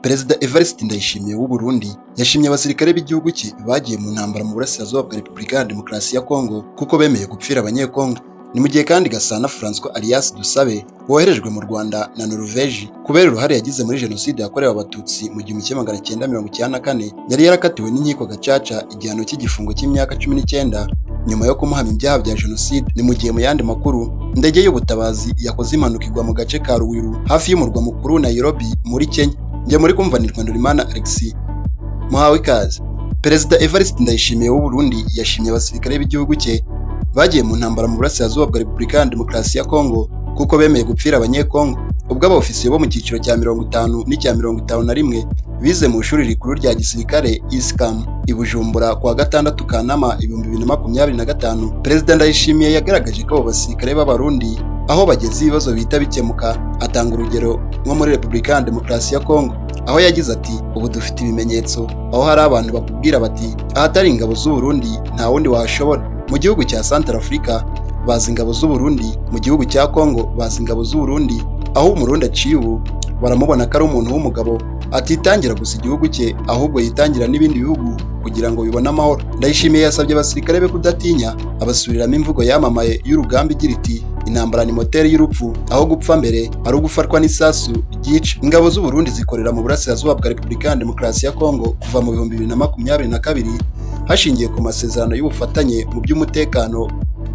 Perezida Evariste Ndayishimiye w'u Burundi yashimye abasirikare b'igihugu cye bagiye mu ntambara mu burasirazuba bwa Repubulika ya Demokarasi ya Kongo kuko bemeye gupfira abanyekongo. Ni mu gihe kandi Gasana François Alias Dusabe woherejwe mu Rwanda na Norvège kubera uruhare yagize muri Jenoside yakorewe Abatutsi mu 1994 yari yarakatiwe n'inkiko gacaca igihano cy'igifungo cy'imyaka 19 nyuma yo kumuhamya ibyaha bya Jenoside. Ni mu gihe mu yandi makuru indege y'ubutabazi yakoze impanuka igwa mu gace ka Ruwiru hafi y'umurwa mukuru Nairobi muri Kenya. Njye muri kumvanirwa Ndorimana Alexis muhawe ikaze. Perezida Evariste Ndayishimiye w'u Burundi yashimye abasirikare b'igihugu cye bagiye mu ntambara mu burasirazuba bwa Repubulika ya Demokarasi ya Kongo kuko bemeye gupfira abanyekongo. Ubwo abofisiye bo mu cyiciro cya 50 n'icya 51 bize mu ishuri rikuru rya gisirikare ISCAM i Bujumbura kuwa 6 Kanama 2025, Perezida Ndayishimiye yagaragaje ko abo basirikare b'Abarundi aho bageze ibibazo bihita bikemuka. Atanga urugero nko muri Repubulika ya Demokarasi ya Kongo aho yagize ati ubu dufite ibimenyetso aho hari abantu bakubwira bati ahatari ingabo z'u Burundi nta wundi wahashobora. Mu gihugu cya Centrafrica bazi ingabo z'u Burundi, mu gihugu cya Kongo bazi ingabo z'u Burundi, aho umurundi aciye ubu baramubona ko ari umuntu w'umugabo atitangira gusa igihugu cye ahubwo yitangira n'ibindi bihugu kugira ngo bibone amahoro. Ndayishimiye yasabye abasirikare be kudatinya, abasubiriramo imvugo yamamaye y'urugamba igira iti intambara ni moteri y'urupfu, aho gupfa mbere ari ugufatwa n'isasu ryica. Ingabo z'u Burundi zikorera mu burasirazuba bwa Repubulika ya Demokarasi ya Kongo kuva mu 2022 hashingiye ku masezerano y'ubufatanye mu by'umutekano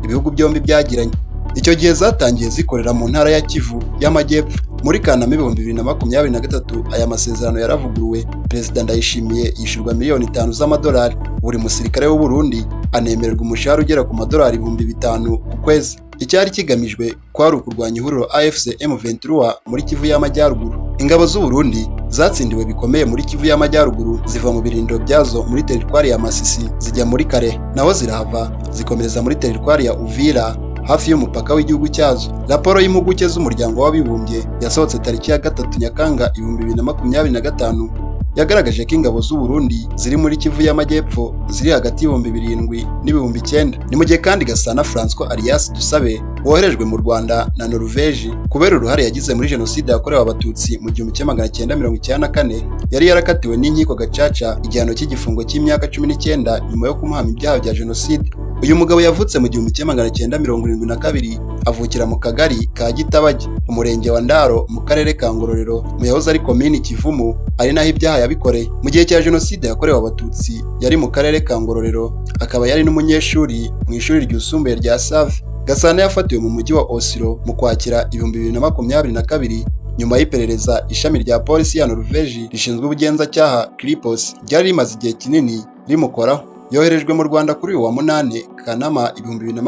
ibihugu byombi byagiranye. Icyo gihe zatangiye zikorera mu ntara ya Kivu y'Amajyepfo. Muri Kanama 2023 aya masezerano yaravuguruwe. Perezida Ndayishimiye yishyurwa miliyoni 5 z'amadolari. Buri musirikare w'u Burundi anemererwa umushahara ugera ku madolari 5,000 ku kwezi. Icyari kigamijwe kwari ukurwanya ihuriro AFC M23 muri Kivu y'Amajyaruguru. Ingabo z'u Burundi zatsindiwe bikomeye muri Kivu y'Amajyaruguru ziva mu birindiro byazo muri teritwari ya Masisi zijya muri Kare, naho zirahava zikomereza muri teritwari ya Uvira hafi y'umupaka w'igihugu cyazo. Raporo y'impuguke z'umuryango w'abibumbye yasohotse tariki ya 3 Nyakanga 2025 yagaragaje ko ingabo z'u Burundi ziri muri Kivu y'Amajyepfo ziri hagati y'ibihumbi 7,000 n'ibihumbi 9. Ni mu gihe kandi Gasana François Alias Dusabe woherejwe mu Rwanda na Norvège kubera uruhare yagize muri Jenoside yakorewe Abatutsi mu 1994 yari yarakatiwe n'inkiko gacaca igihano cy'igifungo cy'imyaka 19 nyuma yo kumuhamya ibyaha bya Jenoside. Uyu mugabo yavutse mu 1972 avukira mu kagari ka Gitabage, umurenge wa Ndaro, mu karere ka Ngororero, mu yahoze ari komini Kivumu, ari naho ibyaha yabikoreye. Mu gihe cya Jenoside yakorewe Abatutsi yari mu karere ka Ngororero, akaba yari n'umunyeshuri mu ishuri ryisumbuye rya Save. Gasana yafatiwe mu mujyi wa Oslo mu Kwakira 2022 nyuma y'iperereza ishami rya polisi ya Norvège rishinzwe ubugenzacyaha Kripos ryari rimaze igihe kinini rimukoraho. Yoherejwe mu Rwanda kuri uyu wa 8 Kanama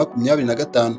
2025.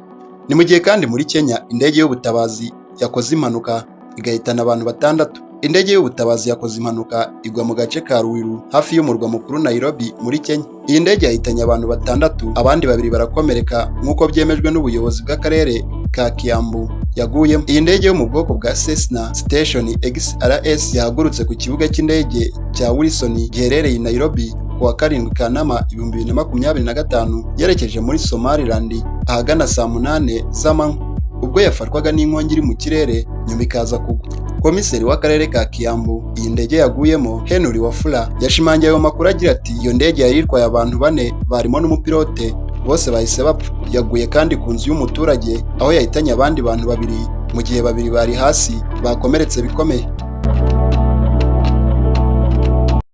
Ni mu gihe kandi muri Kenya indege y'ubutabazi yakoze impanuka igahitana abantu 6. Indege y'ubutabazi yakoze impanuka igwa mu gace ka Ruwiru hafi y'umurwa mukuru Nairobi muri Kenya. Iyi ndege yahitanye abantu 6, abandi 2 barakomereka nk'uko byemejwe n'ubuyobozi bw'akarere ka Kiambu yaguyemo. Iyi ndege yo mu bwoko bwa Cessna Station XRS yahagurutse ku kibuga cy'indege cya Wilson giherereye i Nairobi kuwa 7 Kanama 2025 yerekeje muri Somaliland ahagana saa 8 z'amanywa ubwo yafatwaga n'inkongi iri mu kirere nyuma ikaza kugwa. Komiseri w'akarere ka Kiambu iyi ndege yaguyemo Henry Wafula yashimangiye ayo makuru agira ati iyo ndege yari itwaye abantu 4 barimo n'umupilote, bose bahise bapfa. Yaguye kandi ku nzu y'umuturage aho yahitanye abandi bantu 2 mu gihe 2 bari hasi bakomeretse bikomeye.